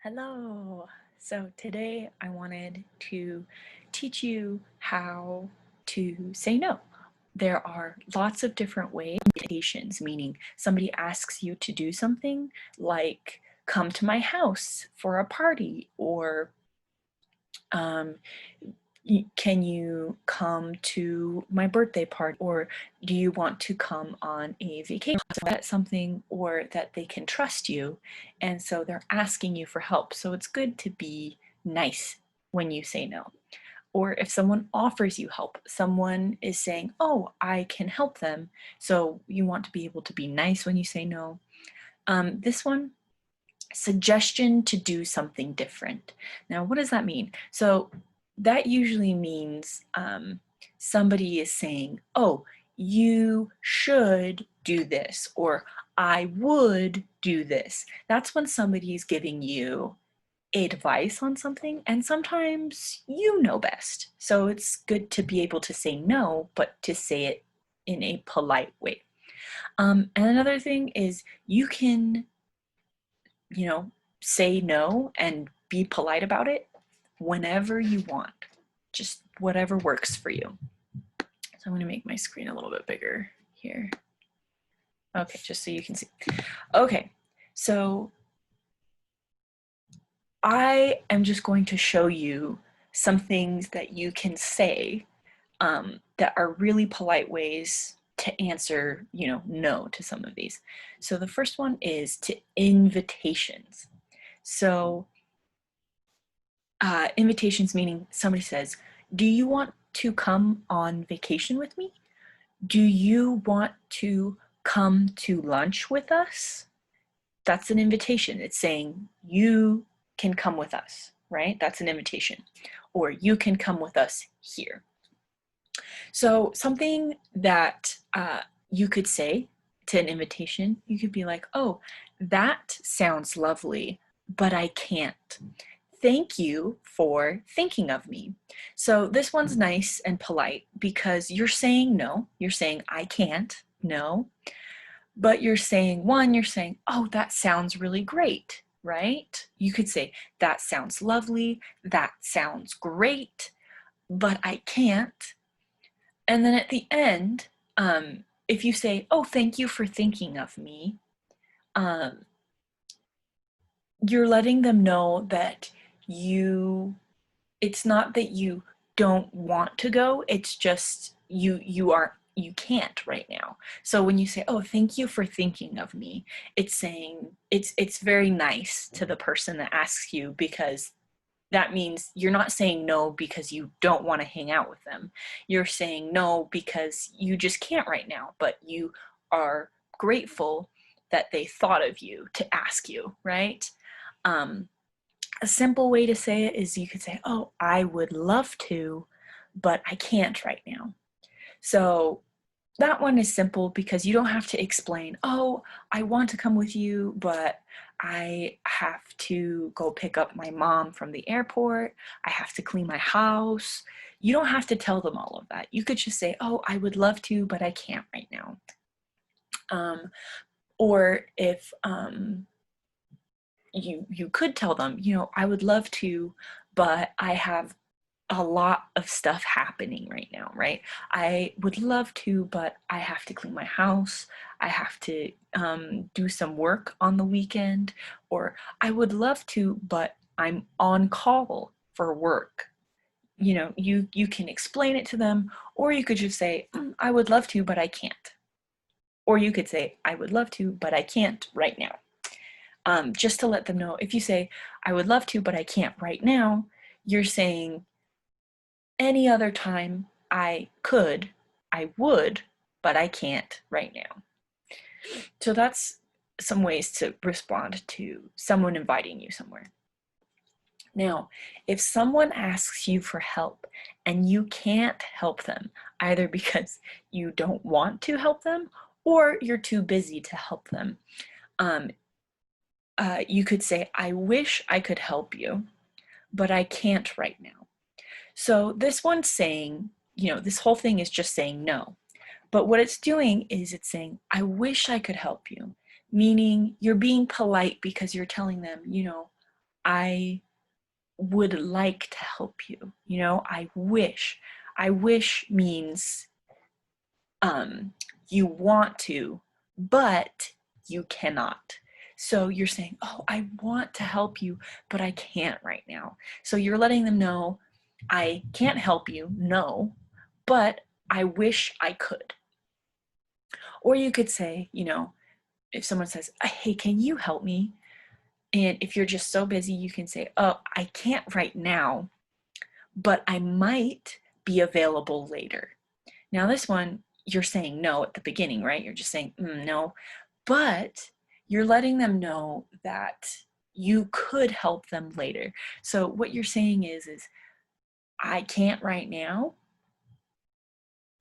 Hello. So today I wanted to teach you how to say no. There are lots of different ways, invitations, meaning somebody asks you to do something like come to my house for a party or um, can you come to my birthday party or do you want to come on a vacation? So that's something or that they can trust you and so they're asking you for help. So it's good to be nice when you say no. Or if someone offers you help, someone is saying, oh, I can help them. So you want to be able to be nice when you say no. This one, suggestion to do something different. Now, what does that mean? So that usually means somebody is saying, oh, you should do this, or I would do this. That's when somebody is giving you advice on something, and sometimes you know best. So it's good to be able to say no, but to say it in a polite way. And another thing is you can say no and be polite about it whenever you want, just whatever works for you. So I'm going to make my screen a little bit bigger here. Okay, just so you can see. Okay, so I am just going to show you some things that you can say that are really polite ways to answer, no to some of these. So the first one is to invitations. So invitations meaning somebody says, do you want to come on vacation with me? Do you want to come to lunch with us? That's an invitation. It's saying you can come with us, right? That's an invitation. Or you can come with us here. So something that you could say to an invitation, you could be like, oh, that sounds lovely, but I can't. Thank you for thinking of me. So this one's nice and polite because you're saying no. You're saying I can't, no. But you're saying, you're saying, oh, that sounds really great, right? You could say, that sounds lovely, that sounds great, but I can't. And then at the end, if you say, oh, thank you for thinking of me, um, you're letting them know that it's not that you don't want to go, it's just you can't right now. So when you say, oh, thank you for thinking of me, it's saying, it's very nice to the person that asks you because that means you're not saying no because you don't want to hang out with them. You're saying no because you just can't right now, but you are grateful that they thought of you to ask you, right? Um, a simple way to say it is you could say, oh, I would love to, but I can't right now. So that one is simple because you don't have to explain, oh, I want to come with you, but I have to go pick up my mom from the airport. I have to clean my house. You don't have to tell them all of that. You could just say, oh, I would love to, but I can't right now. Or if you could tell them, I would love to, but I have a lot of stuff happening right now, right? I would love to, but I have to clean my house. I have to do some work on the weekend, or I would love to, but I'm on call for work. You can explain it to them, or you could just say, I would love to, but I can't. Or you could say, I would love to, but I can't right now. Just to let them know, if you say, I would love to, but I can't right now, you're saying, any other time I could, I would, but I can't right now. So that's some ways to respond to someone inviting you somewhere. Now, if someone asks you for help and you can't help them, either because you don't want to help them or you're too busy to help them, you could say, I wish I could help you, but I can't right now. So this one's saying, this whole thing is just saying no. But what it's doing is it's saying, I wish I could help you, meaning you're being polite because you're telling them, I would like to help you. You know, I wish. I wish means you want to, but you cannot. So you're saying, oh, I want to help you, but I can't right now. So you're letting them know, I can't help you, no, but I wish I could. Or you could say, you know, if someone says, hey, can you help me? And if you're just so busy, you can say, oh, I can't right now, but I might be available later. Now this one, you're saying no at the beginning, right? You're just saying no, but you're letting them know that you could help them later. So what you're saying is I can't right now,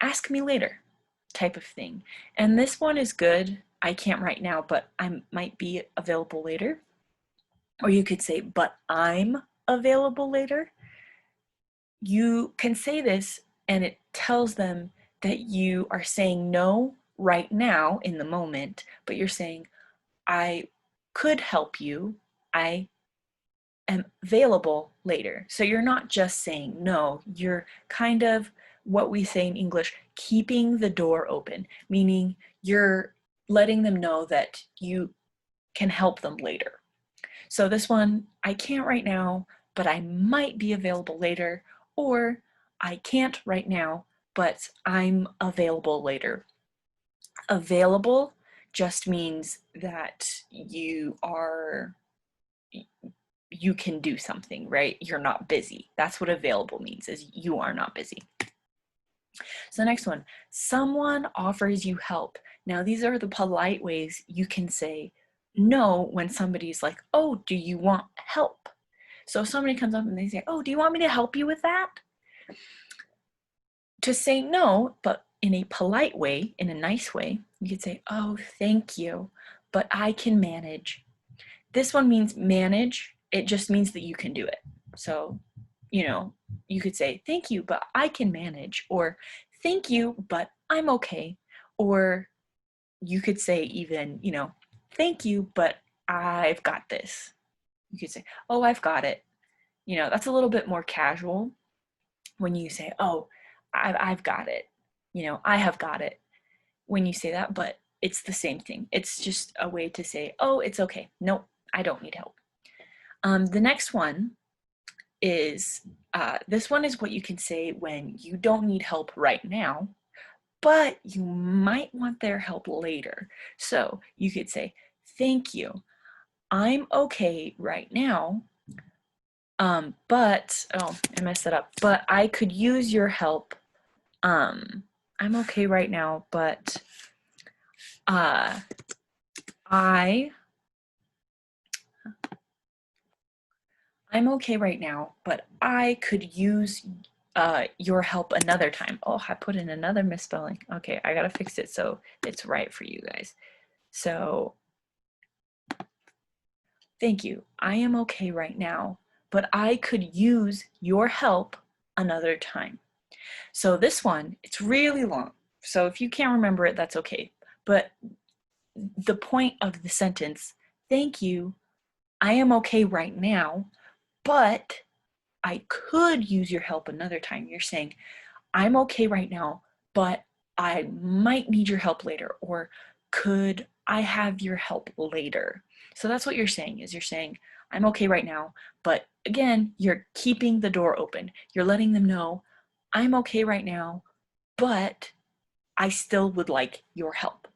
ask me later type of thing. And this one is good. I can't right now, but I might be available later. Or you could say, but I'm available later. You can say this and it tells them that you are saying no right now in the moment, but you're saying, I could help you. I am available later. So you're not just saying no, you're kind of what we say in English, keeping the door open, meaning you're letting them know that you can help them later. So this one, I can't right now, but I might be available later, or I can't right now, but I'm available later. Available just means that you can do something, right? You're not busy. That's what available means, is you are not busy. So the next one, someone offers you help. Now these are the polite ways you can say no when somebody's like, oh, do you want help? So if somebody comes up and they say, oh, do you want me to help you with that? To say no, but in a polite way, in a nice way, you could say, oh, thank you, but I can manage. This one means manage. It just means that you can do it. So, you know, you could say, thank you, but I can manage, or thank you, but I'm okay. Or you could say even, you know, thank you, but I've got this. You could say, oh, I've got it. You know, that's a little bit more casual when you say, oh, I've got it. You know, I have got it when you say that, but it's the same thing. It's just a way to say, oh, it's okay. Nope, I don't need help. The next one is, this one is what you can say when you don't need help right now, but you might want their help later. So you could say, thank you. I'm okay right now, but, oh, I messed it up. But I could use your help. I'm okay right now, but uh, I I'm okay right now, but I could use your help another time. Oh, I put in another misspelling. Okay, I gotta fix it so it's right for you guys. So, thank you. I am okay right now, but I could use your help another time. So this one, it's really long. So if you can't remember it, that's okay. But the point of the sentence, thank you, I am okay right now, but I could use your help another time. You're saying, I'm okay right now, but I might need your help later, or could I have your help later? So that's what you're saying, is you're saying, I'm okay right now, but again, you're keeping the door open. You're letting them know, I'm okay right now, but I still would like your help.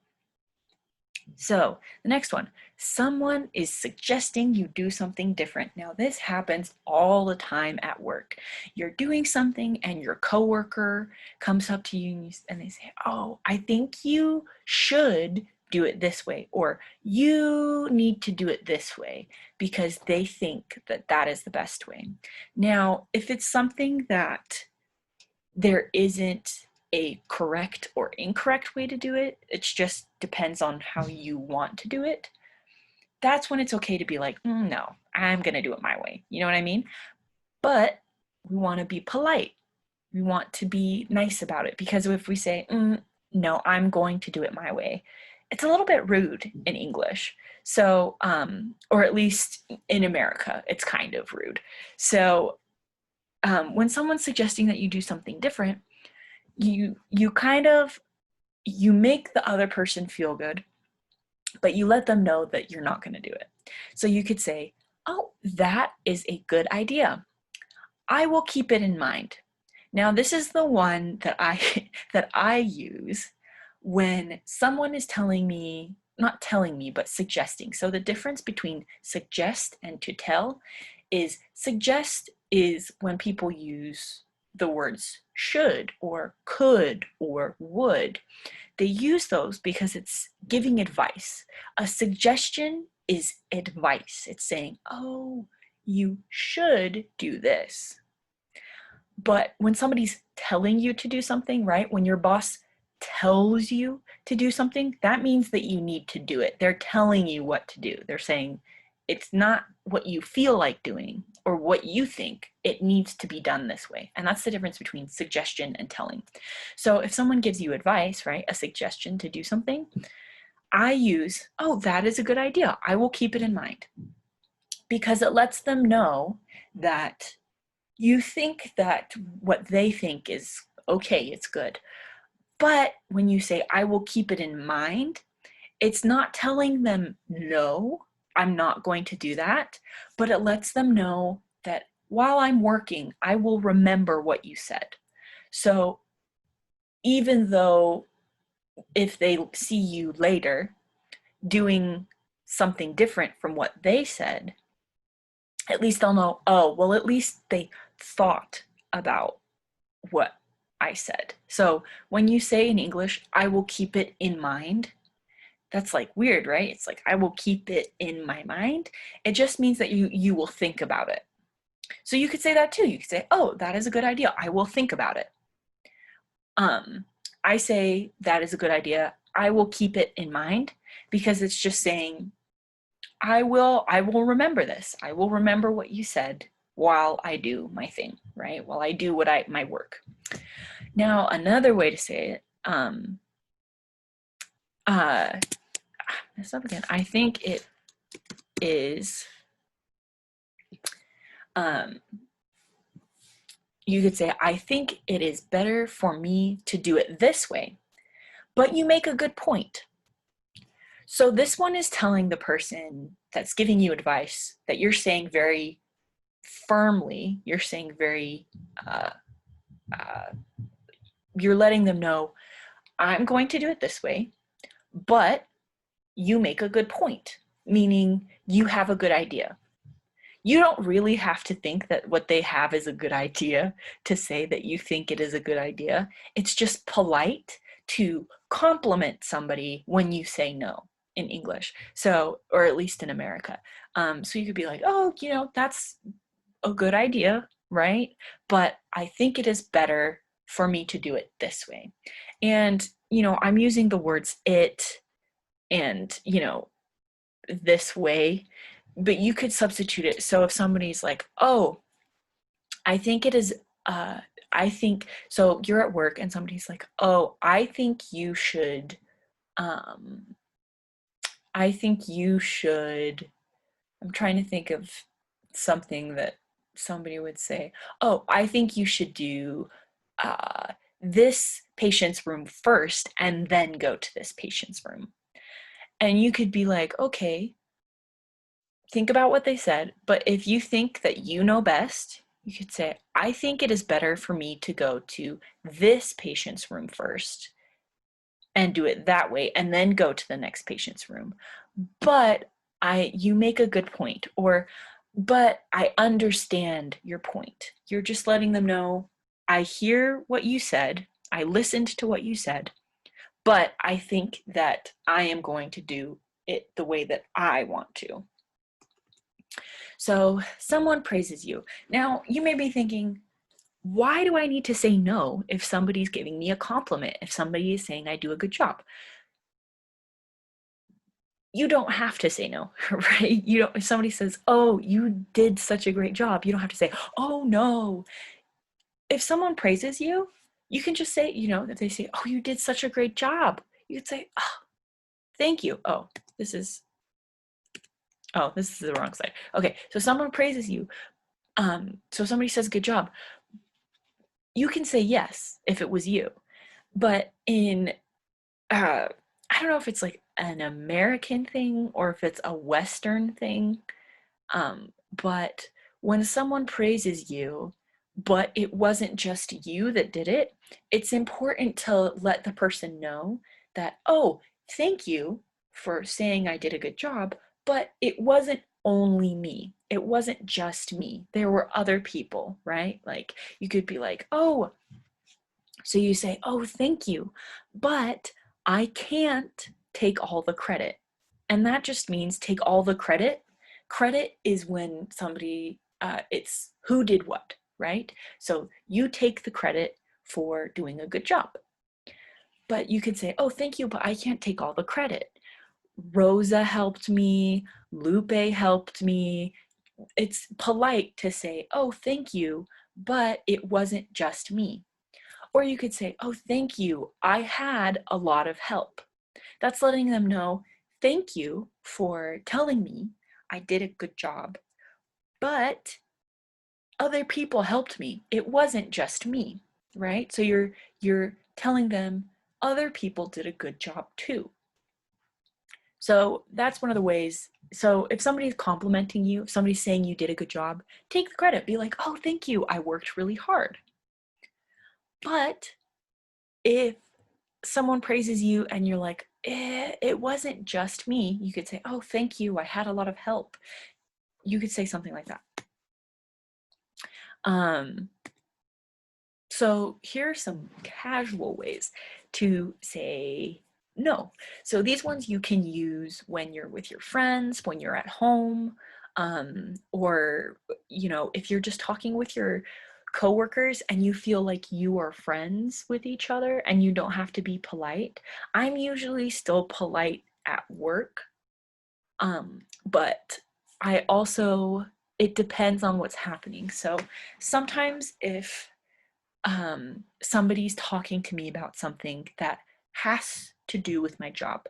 So the next one, someone is suggesting you do something different. Now this happens all the time at work. You're doing something and your coworker comes up to you and they say, oh, I think you should do it this way, or you need to do it this way, because they think that that is the best way. Now, if it's something that there isn't a correct or incorrect way to do it, it just depends on how you want to do it, that's when it's okay to be like, no, I'm gonna do it my way. You know what I mean? But we want to be polite. We want to be nice about it, because if we say, no, I'm going to do it my way, it's a little bit rude in English. So, or at least in America, it's kind of rude. So, when someone's suggesting that you do something different, you kind of you make the other person feel good, but you let them know that you're not going to do it. So you could say, "Oh, that is a good idea. I will keep it in mind." Now, this is the one that I that I use when someone is telling me, not telling me, but suggesting. So the difference between suggest and to tell is suggest is when people use the words should or could or would. They use those because it's giving advice. A suggestion is advice. It's saying, "Oh, you should do this." But when somebody's telling you to do something, right? When your boss tells you to do something, that means that you need to do it. They're telling you what to do. They're saying it's not what you feel like doing or what you think. It needs to be done this way. And that's the difference between suggestion and telling. So if someone gives you advice, right, a suggestion to do something, I use, "Oh, that is a good idea. I will keep it in mind." Because it lets them know that you think that what they think is okay, it's good. But when you say, "I will keep it in mind," it's not telling them, "No, I'm not going to do that," but it lets them know that while I'm working, I will remember what you said. So even though if they see you later doing something different from what they said, at least they'll know, "Oh, well, at least they thought about what I said." So when you say in English, "I will keep it in mind," that's like weird, right? It's like, "I will keep it in my mind." It just means that you will think about it. So you could say that too. You could say, "Oh, that is a good idea. I will think about it." Um, I say that is a good idea. I will keep it in mind because it's just saying, I will remember this. I will remember what you said while I do my thing, right? While I do my work. Now, another way to say it, mess up again. I think it is, you could say, "I think it is better for me to do it this way, but you make a good point." So this one is telling the person that's giving you advice that you're saying very firmly, you're saying very, uh, uh, you're letting them know, "I'm going to do it this way, but you make a good point," meaning you have a good idea. You don't really have to think that what they have is a good idea to say that you think it is a good idea. It's just polite to compliment somebody when you say no in English. So, or at least in America. So you could be like, "Oh, that's a good idea, right? But I think it is better for me to do it this way." And, I'm using the words it and, this way, but you could substitute it. So if somebody's like, "Oh, I think it is, uh, I think," so you're at work and somebody's like, "Oh, um, I think you should," I'm trying to think of something that somebody would say. "Oh, I think you should do uh, this patient's room first and then go to this patient's room." And you could be like, "Okay, think about what they said, but if you think that you know best, you could say, I think it is better for me to go to this patient's room first and do it that way and then go to the next patient's room. But you make a good point," or, "But I understand your point." You're just letting them know, "I hear what you said. I listened to what you said, but I think that I am going to do it the way that I want to." So someone praises you. Now, you may be thinking, why do I need to say no if somebody's giving me a compliment, if somebody is saying I do a good job? You don't have to say no, right? If somebody says, "Oh, you did such a great job," you don't have to say, "Oh, no." If someone praises you, you can just say, if they say, "Oh, you did such a great job," you could say, "Oh, thank you. Oh, this is the wrong side. Okay, so someone praises you. So somebody says good job. You can say yes if it was you. But in I don't know if it's like an American thing or if it's a Western thing. But when someone praises you, but it wasn't just you that did it, it's important to let the person know that, oh, thank you for saying I did a good job, but it wasn't only me. It wasn't just me. There were other people, right? Like you could be like, oh, so you say, oh, thank you, but I can't take all the credit. And that just means take all the credit. Credit is when somebody, it's who did what, right? So you take the credit for doing a good job. But you could say, oh, thank you, but I can't take all the credit. Rosa helped me, Lupe helped me. It's polite to say, oh, thank you, but it wasn't just me. Or you could say, oh, thank you, I had a lot of help. That's letting them know, thank you for telling me I did a good job, but other people helped me. It wasn't just me, right? So you're telling them other people did a good job too. So that's one of the ways. So if somebody's complimenting you, if somebody's saying you did a good job, take the credit. Be like, oh, thank you, I worked really hard. But if someone praises you and you're like, it wasn't just me, you could say, oh, thank you, I had a lot of help. You could say something like that. So here are some casual ways to say no. So these ones you can use when you're with your friends, when you're at home, or if you're just talking with your coworkers and you feel like you are friends with each other and you don't have to be polite. I'm usually still polite at work, but I also, it depends on what's happening. So sometimes if somebody's talking to me about something that has to do with my job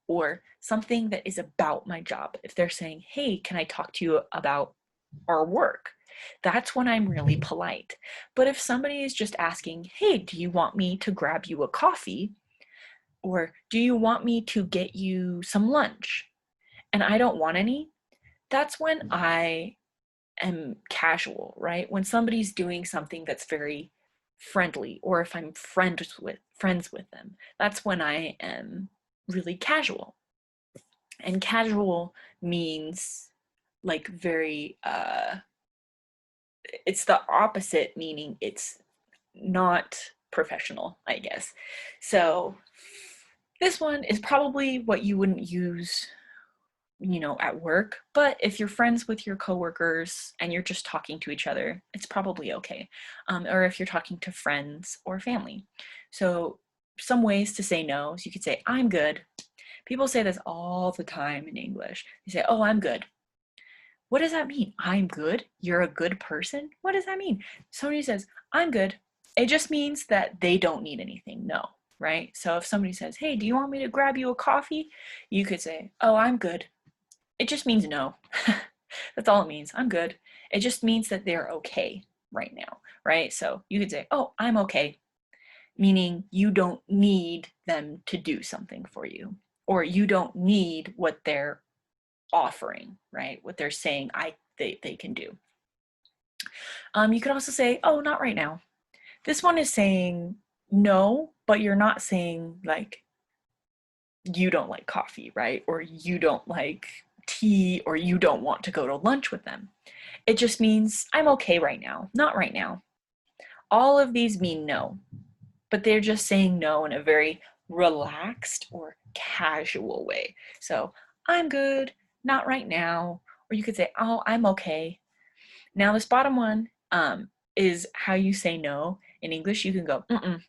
or something that is about my job, if they're saying, hey, can I talk to you about our work? That's when I'm really polite. But if somebody is just asking, hey, do you want me to grab you a coffee? Or do you want me to get you some lunch? And I don't want any, that's when I am casual, right? When somebody's doing something that's very friendly, or if I'm friends with them, that's when I am really casual. And casual means like very it's the opposite, meaning it's not professional, I guess. So this one is probably what you wouldn't use at work, but if you're friends with your coworkers and you're just talking to each other, it's probably okay. Or if you're talking to friends or family. So some ways to say no, so you could say, I'm good. People say this all the time in English. They say, oh, I'm good. What does that mean? I'm good? You're a good person? What does that mean? Somebody says, I'm good. It just means that they don't need anything. No, right? So if somebody says, hey, do you want me to grab you a coffee? You could say, oh, I'm good. It just means no. That's all it means. I'm good. It just means that they're okay right now, right? So you could say, oh, I'm okay, meaning you don't need them to do something for you, or you don't need what they're offering, right? What they're saying they can do. You could also say, oh, not right now. This one is saying no, but you're not saying like you don't like coffee, right? Or you don't like tea, or you don't want to go to lunch with them. It just means I'm okay right now, not right now. All of these mean no, but they're just saying no in a very relaxed or casual way. So I'm good, not right now. Or you could say, oh, I'm okay. Now this bottom one is how you say no. In English, you can go, mm-mm.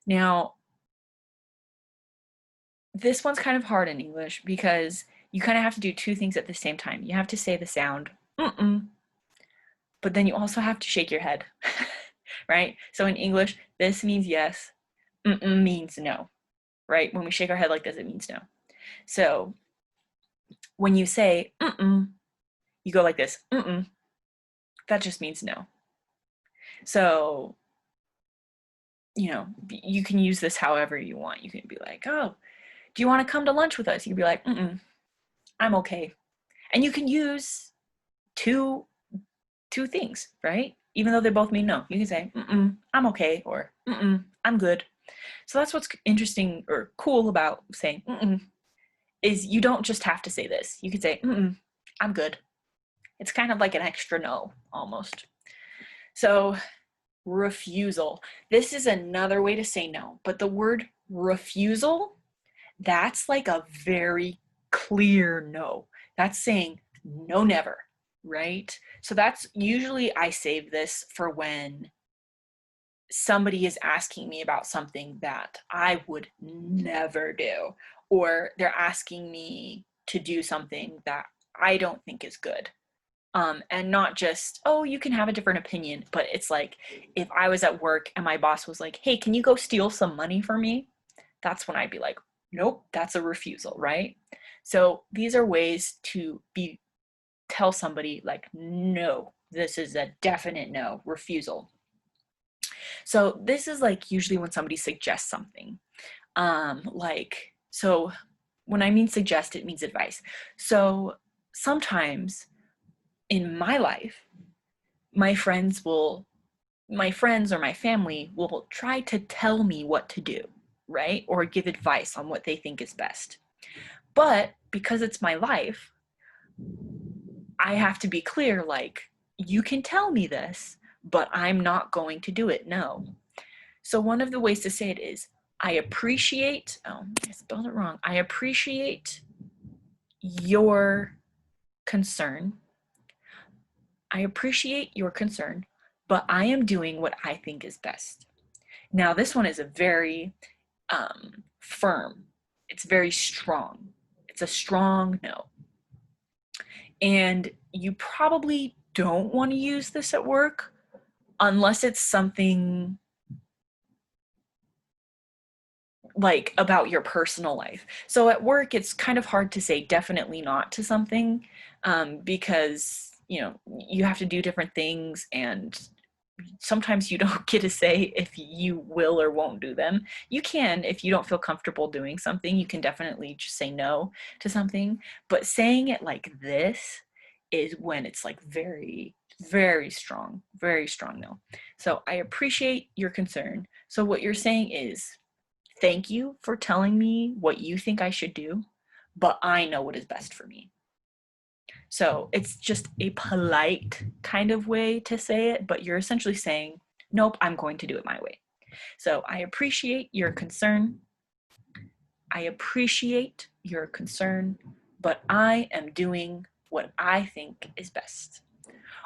Now, this one's kind of hard in English because you kind of have to do two things at the same time. You have to say the sound, mm-mm, but then you also have to shake your head, right? So in English, this means yes, mm-mm means no. right? When we shake our head like this, it means no. So when you say, mm-mm, you go like this, mm-mm, that just means no. So, you know, you can use this however you want. You can be like, oh, do you want to come to lunch with us? You can be like, mm-mm, I'm okay. And you can use two things, right? Even though they both mean no. You can say, mm-mm, I'm okay, or mm-mm, I'm good. So that's what's interesting or cool about saying mm-mm, is you don't just have to say this. You can say, mm-mm, I'm good. It's kind of like an extra no, almost. So refusal. This is another way to say no, but the word refusal, that's like a very clear no. That's saying no, never, right? So that's usually I save this for when somebody is asking me about something that I would never do, or they're asking me to do something that I don't think is good. And not just, oh, you can have a different opinion, but it's like if I was at work and my boss was like, hey, can you go steal some money for me? That's when I'd be like, nope, that's a refusal, right? So these are ways to tell somebody like, no, this is a definite no, refusal. So this is like usually when somebody suggests something. So when I mean suggest, it means advice. So sometimes in my life, my friends or my family will try to tell me what to do, right? Or give advice on what they think is best. But because it's my life, I have to be clear, like, you can tell me this, but I'm not going to do it. No. So one of the ways to say it is, I appreciate, oh, I spelled it wrong. I appreciate your concern. I appreciate your concern, but I am doing what I think is best. Now, this one is a very firm. It's very strong. It's a strong no. And you probably don't want to use this at work unless it's something like about your personal life. So at work, it's kind of hard to say definitely not to something because, you know, you have to do different things, and sometimes you don't get to say if you will or won't do them. You can, if you don't feel comfortable doing something, you can definitely just say no to something. But saying it like this is when it's like very, very strong no. So I appreciate your concern. So what you're saying is, thank you for telling me what you think I should do, but I know what is best for me. So it's just a polite kind of way to say it, but you're essentially saying, nope, I'm going to do it my way. So I appreciate your concern. I appreciate your concern, but I am doing what I think is best.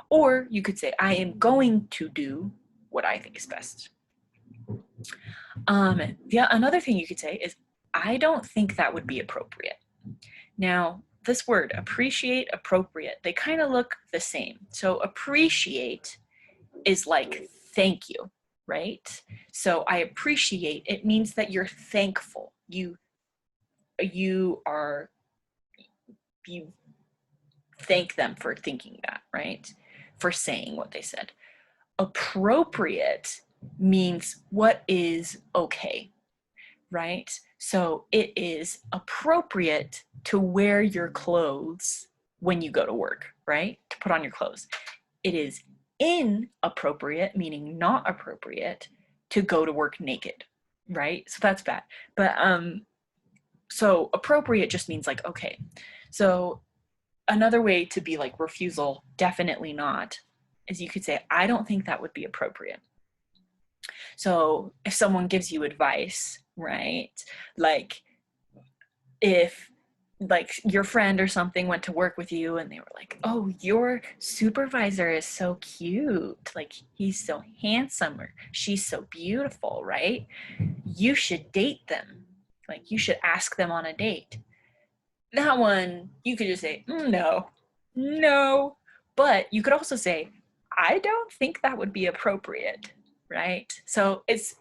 Or you could say, I am going to do what I think is best. Another thing you could say is, I don't think that would be appropriate. Now, this word, appreciate, appropriate, they kind of look the same. So appreciate is like thank you, right? So I appreciate, it means that you're thankful. You thank them for thinking that, right? For saying what they said. Appropriate means what is okay, right? So it is appropriate to wear your clothes when you go to work, right? To put on your clothes. It is inappropriate, meaning not appropriate, to go to work naked, right? So that's bad. But so appropriate just means like okay. So another way to be like refusal, definitely not, is you could say, I don't think that would be appropriate. So if someone gives you advice, right? Like if like your friend or something went to work with you and they were like, oh, your supervisor is so cute, like he's so handsome or she's so beautiful, right? You should date them. Like you should ask them on a date. That one, you could just say, no. But you could also say, I don't think that would be appropriate, right? So these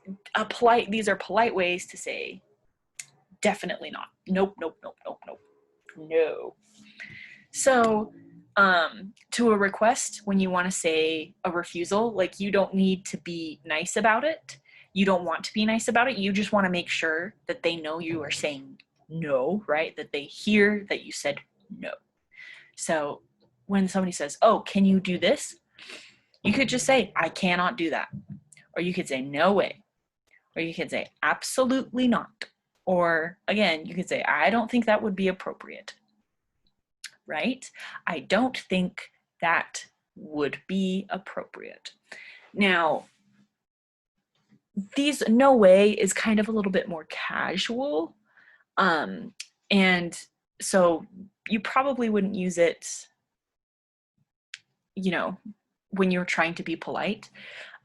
are polite ways to say, definitely not. Nope, nope, nope, nope, nope. No. So to a request, when you want to say a refusal, like you don't need to be nice about it. You don't want to be nice about it. You just want to make sure that they know you are saying no, right? That they hear that you said no. So when somebody says, oh, can you do this? You could just say, I cannot do that. Or you could say, no way. Or you could say, absolutely not. Or again, you could say, I don't think that would be appropriate. Right? I don't think that would be appropriate. Now, these no way is kind of a little bit more casual. And so you probably wouldn't use it, you know, when you're trying to be polite.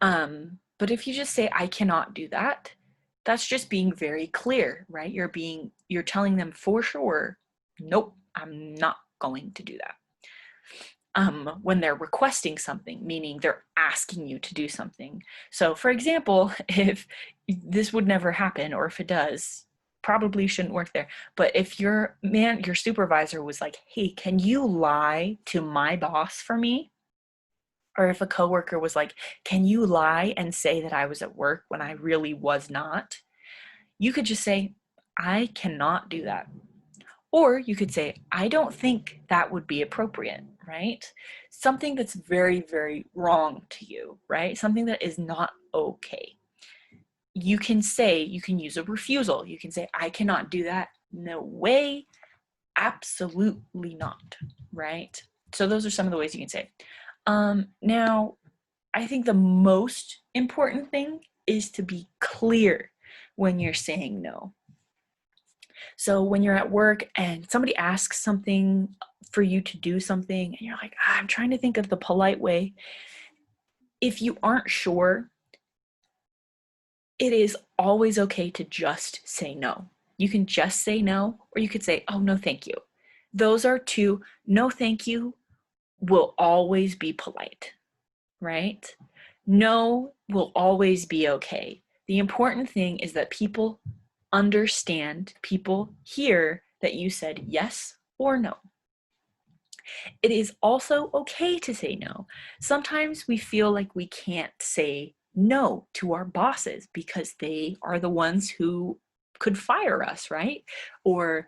But if you just say, I cannot do that, that's just being very clear, right? You're telling them for sure, nope, I'm not going to do that. When they're requesting something, meaning they're asking you to do something. So for example, if this would never happen, or if it does, probably shouldn't work there. But if your supervisor was like, hey, can you lie to my boss for me? Or if a coworker was like, can you lie and say that I was at work when I really was not? You could just say, I cannot do that. Or you could say, I don't think that would be appropriate, right? Something that's very, very wrong to you, right? Something that is not okay. You can use a refusal. You can say, I cannot do that. No way. Absolutely not, right? So those are some of the ways you can say. Now, I think the most important thing is to be clear when you're saying no. So when you're at work and somebody asks something for you to do something, and you're like, I'm trying to think of the polite way. If you aren't sure, it is always okay to just say no. You can just say no, or you could say, oh, no, thank you. Those are two. No, thank you will always be polite, right? No will always be okay. The important thing is that people understand, people hear that you said yes or no. It is also okay to say no. Sometimes we feel like we can't say no to our bosses because they are the ones who could fire us, right? Or,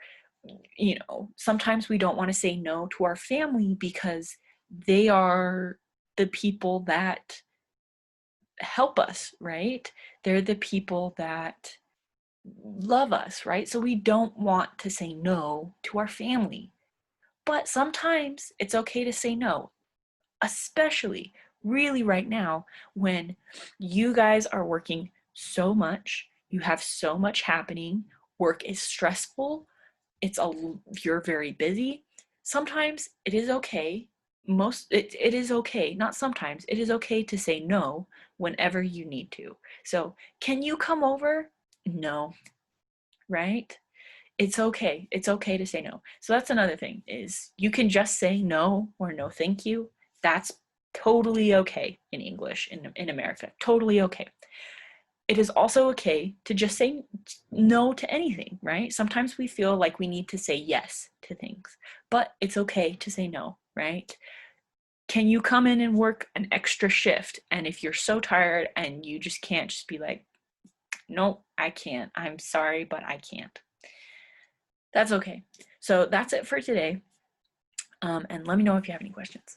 sometimes we don't want to say no to our family because they are the people that help us, right? They're the people that love us, right? So we don't want to say no to our family. But sometimes it's okay to say no, especially really right now when you guys are working so much, you have so much happening, work is stressful, you're very busy. Sometimes it is okay. It is okay, not sometimes, it is okay to say no whenever you need to. So, can you come over? No, right? It's okay. It's okay to say no. So that's another thing, is you can just say no or no thank you. That's totally okay in English in America. Totally okay. It is also okay to just say no to anything, right? Sometimes we feel like we need to say yes to things, but it's okay to say no, right? Can you come in and work an extra shift? And if you're so tired and you just can't, just be like, no, I can't. I'm sorry, but I can't. That's okay. So that's it for today. And let me know if you have any questions.